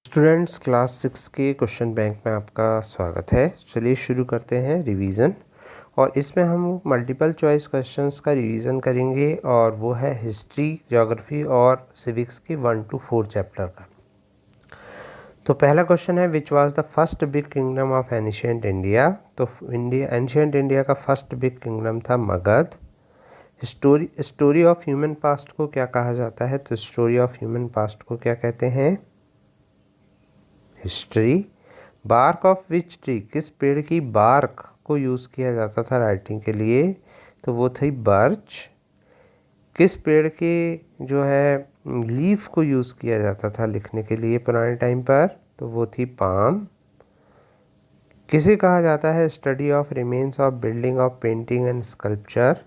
Students, class 6 के question bank में आपका स्वागत है। चलिए शुरू करते हैं रिवीजन। और इसमें हम मल्टीपल चॉइस क्वेश्चंस का रिवीजन करेंगे और वो है हिस्ट्री, ज्योग्राफी और सिविक्स के 1 to 4 चैप्टर का। तो पहला क्वेश्चन है, which was the first big kingdom of ancient India. तो एंशिएंट इंडिया का फर्स्ट बिग किंगडम था Magadh. Story of human past को क्या कहा जाता है? तो स्टोरी ऑफ ह्यूमन पास्ट को क्या कहते हैं? History. Bark of which tree, किस पेड़ की बार्क को यूज़ किया जाता था राइटिंग के लिए? तो वो थी बर्च। किस पेड़ के जो है लीफ को यूज़ किया जाता था लिखने के लिए पुराने टाइम पर? तो वो थी पाम। किसे कहा जाता है study of remains of building of painting and sculpture?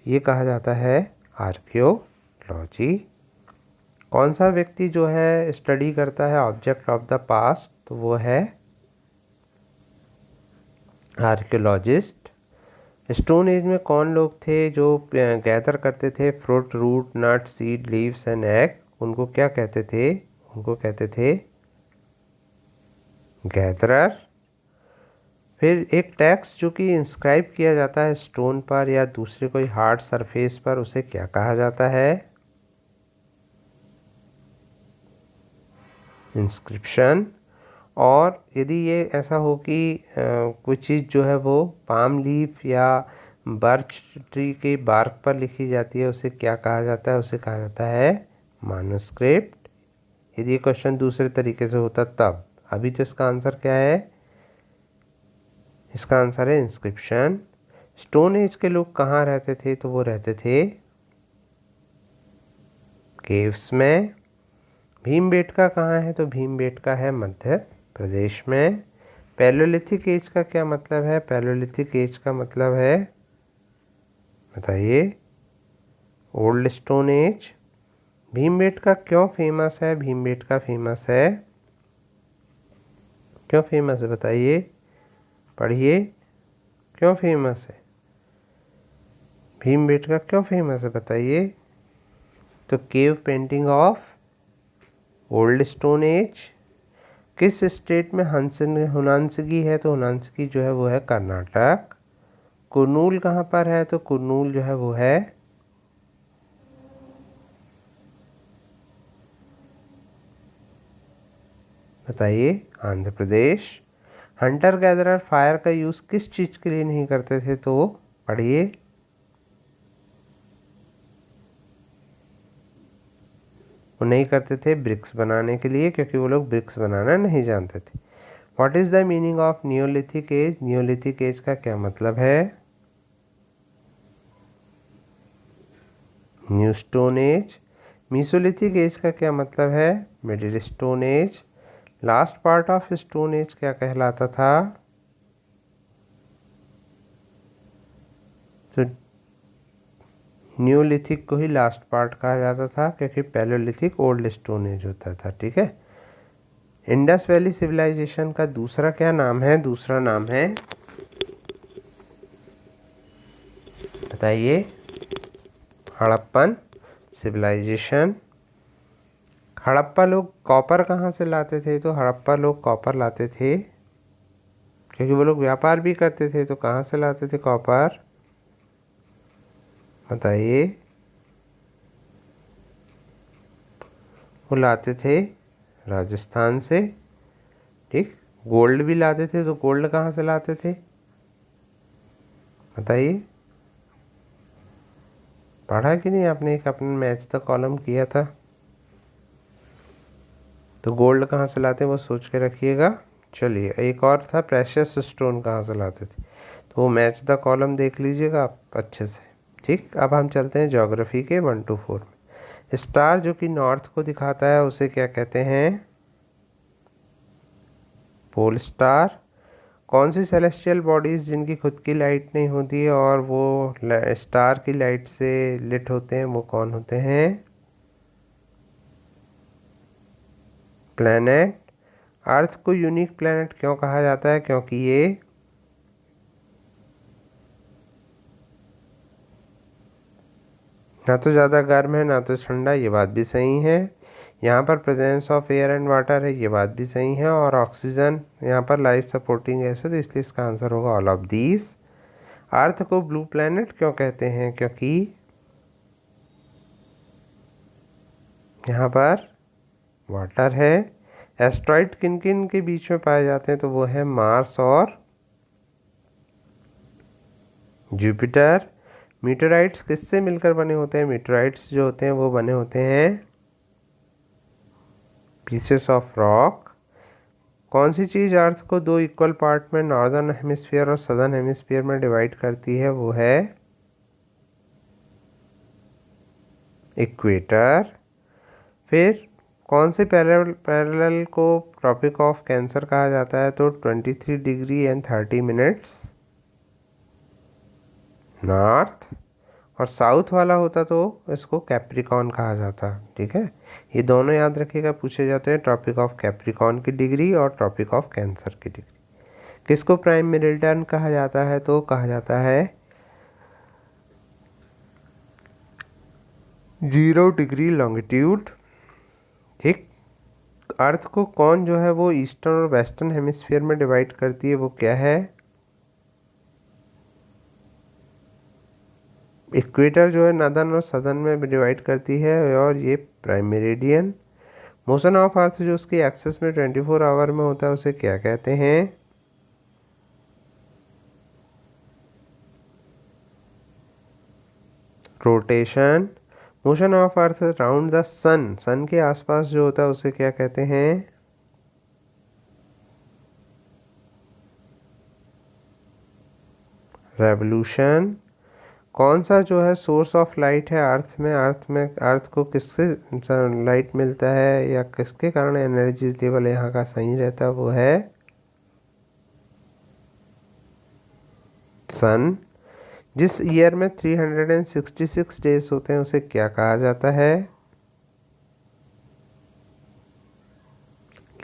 ये कहा जाता है आर्कियोलॉजी। कौन सा व्यक्ति जो है स्टडी करता है ऑब्जेक्ट ऑफ द पास्ट? तो वो है आर्कियोलॉजिस्ट। स्टोन एज में कौन लोग थे जो गैदर करते थे fruit, root, nut, seed, leaves and egg? उनको क्या कहते थे? उनको कहते थे गैदरर। फिर एक टेक्स्ट जो कि इंस्क्राइब किया जाता है स्टोन पर या दूसरे कोई हार्ड सरफेस पर, उसे क्या कहा जाता है? इंस्क्रिप्शन। और यदि ये ऐसा हो कि कोई चीज़ जो है वो पाम लीफ या बर्च ट्री के बार्क पर लिखी जाती है, उसे क्या कहा जाता है? उसे कहा जाता है मैन्युस्क्रिप्ट। यदि ये क्वेश्चन दूसरे तरीके से होता तब। अभी तो इसका आंसर क्या है? इसका आंसर है इंस्क्रिप्शन। स्टोन एज के लोग कहाँ रहते थे? तो वो रहते थे केव्स में। भीमबेटका कहाँ है? तो भीमबेटका है मध्य प्रदेश में। पैलोलिथिक एज का क्या मतलब है? पैलोलिथिक एज का मतलब है, बताइए, ओल्ड स्टोन एज। भीमबेटका क्यों फेमस है? भीमबेटका फेमस है, क्यों फेमस है बताइए, पढ़िए, क्यों फेमस है भीमबेटका? क्यों फेमस है बताइए। तो cave painting of old stone age. किस स्टेट में हुनांसगी है? तो हुनांसगी जो है वो है कर्नाटक। कुर्नूल कहाँ पर है? तो कुर्नूल जो है वो है बताइए Andhra Pradesh. Hunter gatherer fire का यूज़ किस चीज़ के लिए नहीं करते थे? तो पढ़िए, वो नहीं करते थे ब्रिक्स बनाने के लिए, क्योंकि वो लोग ब्रिक्स बनाना नहीं जानते थे। What is the meaning of neolithic age? Neolithic age का क्या मतलब है? New stone age. Mesolithic age का क्या मतलब है? Middle stone age. Last part of stone age क्या कहलाता था? तो न्यूलिथिक को ही लास्ट पार्ट कहा जाता था, क्योंकि पैलोलिथिक ओल्ड स्टोन एज होता था। ठीक है। इंडस वैली सिविलाइजेशन का दूसरा क्या नाम है? दूसरा नाम है, बताइए, हड़प्पन सिविलाइजेशन। हड़प्पा लोग कॉपर कहाँ से लाते थे? तो हड़प्पा लोग कॉपर लाते थे क्योंकि वो लोग व्यापार भी करते थे। तो कहाँ से लाते थे कॉपर? बताइए। वो लाते थे राजस्थान से। ठीक। गोल्ड भी लाते थे, तो गोल्ड कहाँ से लाते थे बताइए? पढ़ा कि नहीं आपने? एक अपने मैच द कॉलम किया था। तो गोल्ड कहाँ से लाते हैं वो सोच के रखिएगा। चलिए, एक और था प्रेशियस स्टोन कहाँ से लाते थे, तो वो मैच द कॉलम देख लीजिएगा आप अच्छे से। ठीक। अब हम चलते हैं ज्योग्राफी के 1 to 4 में। स्टार जो कि नॉर्थ को दिखाता है उसे क्या कहते हैं? Pole star. कौन सी सेलेस्टियल बॉडीज़ जिनकी खुद की लाइट नहीं होती है और वो स्टार की लाइट से लिट होते हैं, वो कौन होते हैं? प्लैनेट। अर्थ को यूनिक प्लैनेट क्यों कहा जाता है? क्योंकि ये ना तो ज़्यादा गर्म है ना तो ठंडा, ये बात भी सही है। यहाँ पर presence of air and water है, ये बात भी सही है, और ऑक्सीजन यहाँ पर लाइफ सपोर्टिंग गैस है, तो इसलिए इसका आंसर होगा ऑल ऑफ दीज। अर्थ को ब्लू प्लैनेट क्यों कहते हैं? क्योंकि यहाँ पर वाटर है। एस्ट्रॉइड किन किन के बीच में पाए जाते हैं? तो वो है मार्स और जुपिटर। मीटेराइट्स किससे मिलकर बने होते हैं? मीटेराइट्स जो होते हैं वो बने होते हैं पीसेस ऑफ रॉक। कौन सी चीज़ अर्थ को दो इक्वल पार्ट में नॉर्दर्न हेमिस्फीयर और सदर्न हेमिस्फीयर में डिवाइड करती है? वो है इक्वेटर। फिर कौन से पैरेलल को ट्रॉपिक ऑफ कैंसर कहा जाता है? तो 23 डिग्री एंड 30 मिनट्स नॉर्थ। और साउथ वाला होता तो इसको कैप्रिकॉन कहा जाता। ठीक है, ये दोनों याद रखिएगा, पूछे जाते हैं ट्रॉपिक ऑफ कैप्रिकॉन की डिग्री और ट्रॉपिक ऑफ कैंसर की डिग्री। किसको प्राइम मेरिडियन कहा जाता है? तो कहा जाता है 0 डिग्री लॉन्गिट्यूड। ठीक, अर्थ को कौन जो है वो ईस्टर्न और वेस्टर्न हेमिस्फीयर में डिवाइड करती है? वो क्या है? इक्वेटर जो है नॉर्दर्न और सदर्न में डिवाइड करती है, और ये प्राइम मेरिडियन। मोशन ऑफ अर्थ जो उसकी एक्सेस में 24 आवर में होता है उसे क्या कहते हैं? Rotation. Motion of earth round the sun, sun के आसपास जो होता है उसे क्या कहते हैं? रेवोल्यूशन। कौन सा जो है सोर्स ऑफ लाइट है अर्थ को किससे लाइट मिलता है या किसके कारण एनर्जी लेवल यहाँ का सही रहता है? वो है सन। जिस ईयर में 366 डेज होते हैं उसे क्या कहा जाता है?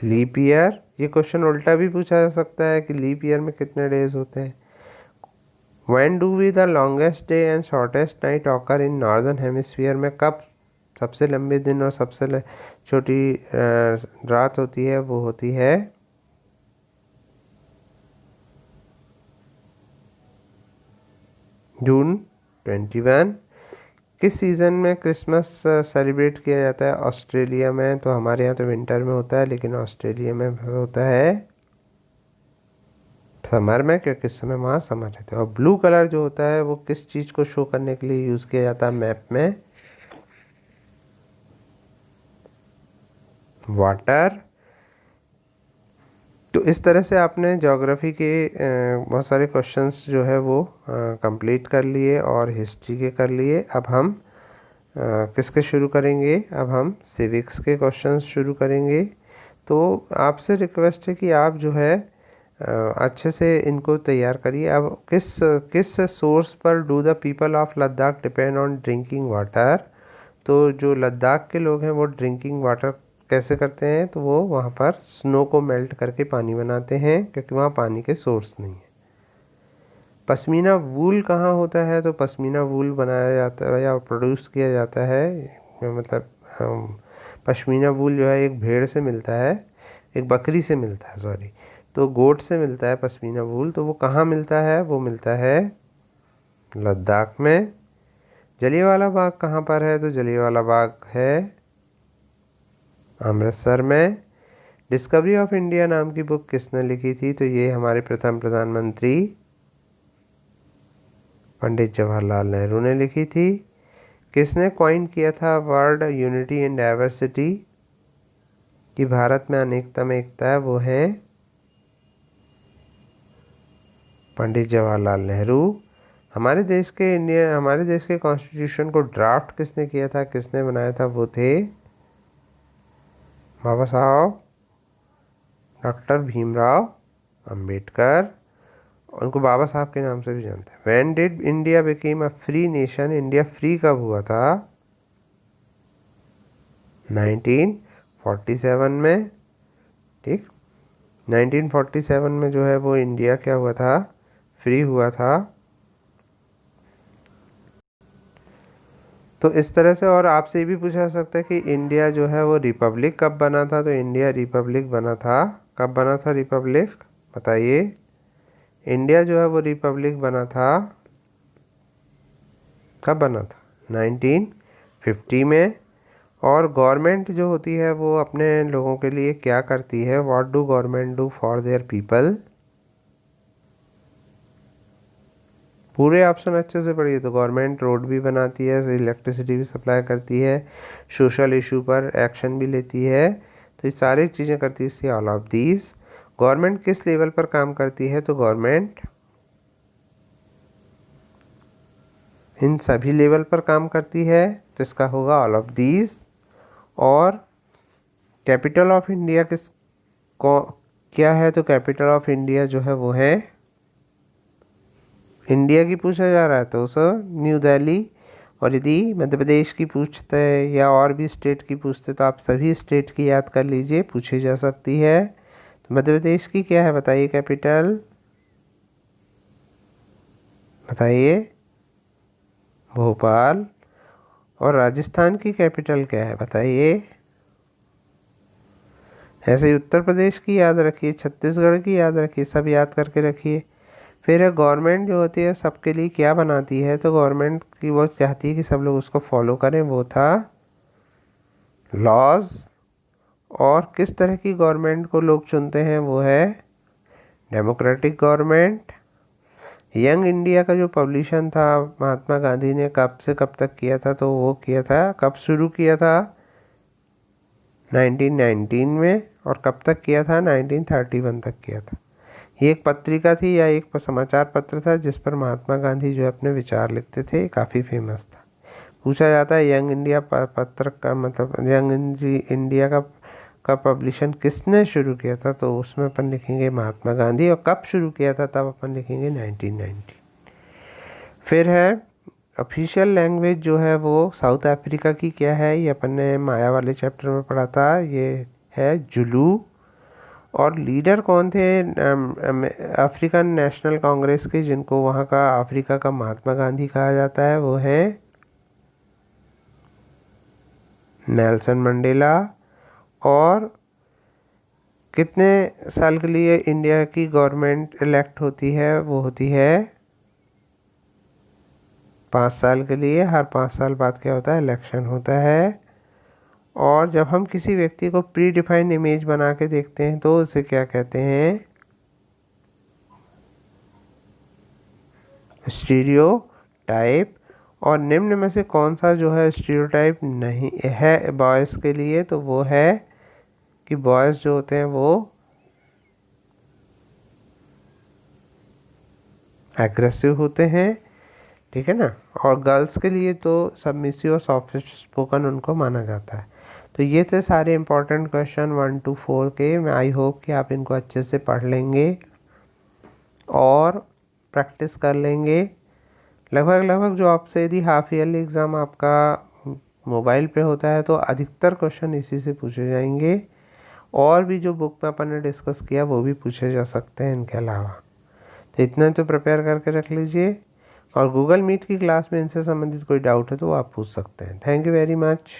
Leap year. ये क्वेश्चन उल्टा भी पूछा जा सकता है कि लीप ईयर में कितने डेज होते हैं। When do we the longest day and shortest night occur in northern hemisphere में कब सबसे लंबे दिन और सबसे छोटी रात होती है? वो होती है जून 21। किस सीज़न में क्रिसमस सेलिब्रेट किया जाता है? ऑस्ट्रेलिया में। तो हमारे यहाँ तो विंटर में होता है, लेकिन ऑस्ट्रेलिया में होता है समर में, क्योंकि इस समय वहाँ समर रहता है। और ब्लू कलर जो होता है वो किस चीज़ को शो करने के लिए यूज़ किया जाता है मैप में? वाटर। तो इस तरह से आपने ज्योग्राफी के बहुत सारे क्वेश्चंस जो है वो कंप्लीट कर लिए और हिस्ट्री के कर लिए। अब हम किसके शुरू करेंगे? अब हम सिविक्स के क्वेश्चंस शुरू करेंगे। तो आपसे रिक्वेस्ट है कि आप जो है अच्छे से इनको तैयार करिए। अब किस सोर्स पर do the people of Ladakh depend on drinking water? तो जो लद्दाख के लोग हैं वो ड्रिंकिंग वाटर कैसे करते हैं? तो वो वहाँ पर स्नो को मेल्ट करके पानी बनाते हैं, क्योंकि वहाँ पानी के सोर्स नहीं है। पश्मीना वूल कहाँ होता है? तो पश्मीना वूल बनाया जाता है या प्रोड्यूस किया जाता है, मतलब पश्मीना वूल जो है एक भेड़ से मिलता है, एक बकरी से मिलता है, सॉरी, तो गोट से मिलता है पश्मीना वूल। तो वो कहाँ मिलता है? वो मिलता है लद्दाख में। जलियांवाला बाग कहाँ पर है? तो जलियांवाला बाग है अमृतसर में। डिस्कवरी ऑफ इंडिया नाम की बुक किसने लिखी थी? तो ये हमारे प्रथम प्रधानमंत्री पंडित जवाहरलाल नेहरू ने लिखी थी। किसने कॉइन किया था वर्ड यूनिटी इन डाइवर्सिटी, कि भारत में अनेकता में एकता है? वो है पंडित जवाहरलाल नेहरू। हमारे देश के कॉन्स्टिट्यूशन को ड्राफ्ट किसने किया था, किसने बनाया था? वो थे बाबा साहब डॉक्टर भीमराव अंबेडकर। उनको बाबा साहब के नाम से भी जानते हैं। When did India became a free nation? India free कब हुआ था? 1947 में। ठीक, 1947 में जो है वो इंडिया क्या हुआ था? फ्री हुआ था। तो इस तरह से। और आपसे ये भी पूछा जा सकता है कि इंडिया जो है वो रिपब्लिक कब बना था, तो इंडिया रिपब्लिक बना था, कब बना था रिपब्लिक, बताइए। इंडिया जो है वो रिपब्लिक बना था, कब बना था, 1950 में। और गवर्नमेंट जो होती है वो अपने लोगों के लिए क्या करती है, what do government do for their people. पूरे ऑप्शन अच्छे से पढ़िए। तो गवर्नमेंट रोड भी बनाती है, इलेक्ट्रिसिटी भी सप्लाई करती है, सोशल इशू पर एक्शन भी लेती है, तो ये सारी चीज़ें करती है, see all of these. Government किस लेवल पर काम करती है, तो गवर्नमेंट इन सभी लेवल पर काम करती है, तो इसका होगा ऑल ऑफ दीज। और कैपिटल ऑफ इंडिया क्या है, तो कैपिटल ऑफ इंडिया जो है वो है, इंडिया की पूछा जा रहा है तो सर न्यू दिल्ली। और यदि मध्य प्रदेश की पूछते हैं या और भी स्टेट की पूछते तो आप सभी स्टेट की याद कर लीजिए, पूछी जा सकती है। तो मध्य प्रदेश की क्या है बताइए कैपिटल, बताइए, भोपाल। और राजस्थान की कैपिटल क्या है बताइए। ऐसे ही उत्तर प्रदेश की याद रखिए, छत्तीसगढ़ की याद रखिए, सब याद करके रखिए। फिर गवर्नमेंट जो होती है सबके लिए क्या बनाती है, तो गवर्नमेंट की वो चाहती है कि सब लोग उसको फॉलो करें, वो था लॉज। और किस तरह की गवर्नमेंट को लोग चुनते हैं, वो है डेमोक्रेटिक गवर्नमेंट। यंग इंडिया का जो पब्लिशन था महात्मा गांधी ने कब से कब तक किया था, तो वो किया था, कब शुरू किया था, 1919 में। और कब तक किया था, 1931 तक किया था। ये एक पत्रिका थी या एक समाचार पत्र था जिस पर महात्मा गांधी जो अपने विचार लिखते थे, काफ़ी फेमस था। पूछा जाता है यंग इंडिया पत्र का मतलब यंग इंडिया का पब्लिशन किसने शुरू किया था, तो उसमें अपन लिखेंगे महात्मा गांधी। और कब शुरू किया था तब अपन लिखेंगे 1990। फिर है ऑफिशियल लैंग्वेज जो है वो साउथ अफ्रीका की क्या है, ये अपन ने माया वाले चैप्टर में पढ़ा था, ये है जुलू। और लीडर कौन थे अफ्रीकन नेशनल कांग्रेस के, जिनको वहाँ का अफ्रीका का महात्मा गांधी कहा जाता है, वो है नेल्सन मंडेला। और कितने साल के लिए इंडिया की गवर्नमेंट इलेक्ट होती है, वो होती है 5 साल के लिए। हर 5 साल बाद क्या होता है, इलेक्शन होता है। और जब हम किसी व्यक्ति को प्री डिफाइंड इमेज बना के देखते हैं तो उसे क्या कहते हैं, स्टीरियोटाइप। और निम्न में से कौन सा जो है स्टीरियोटाइप नहीं है बॉयज़ के लिए, तो वो है कि बॉयज़ जो होते हैं वो एग्रेसिव होते हैं, ठीक है ना। और गर्ल्स के लिए तो सबमिसिव और सॉफ्ट स्पोकन उनको माना जाता है। तो ये थे सारे इंपॉर्टेंट क्वेश्चन 1 to 4 के। मैं आई होप कि आप इनको अच्छे से पढ़ लेंगे और प्रैक्टिस कर लेंगे। लगभग जो आपसे यदि हाफ ईयरली एग्ज़ाम आपका मोबाइल पे होता है तो अधिकतर क्वेश्चन इसी से पूछे जाएंगे। और भी जो बुक में अपन ने डिस्कस किया वो भी पूछे जा सकते हैं इनके अलावा। तो इतना तो प्रिपेयर करके रख लीजिए। और गूगल मीट की क्लास में इनसे संबंधित कोई डाउट है तो आप पूछ सकते हैं। Thank you very much.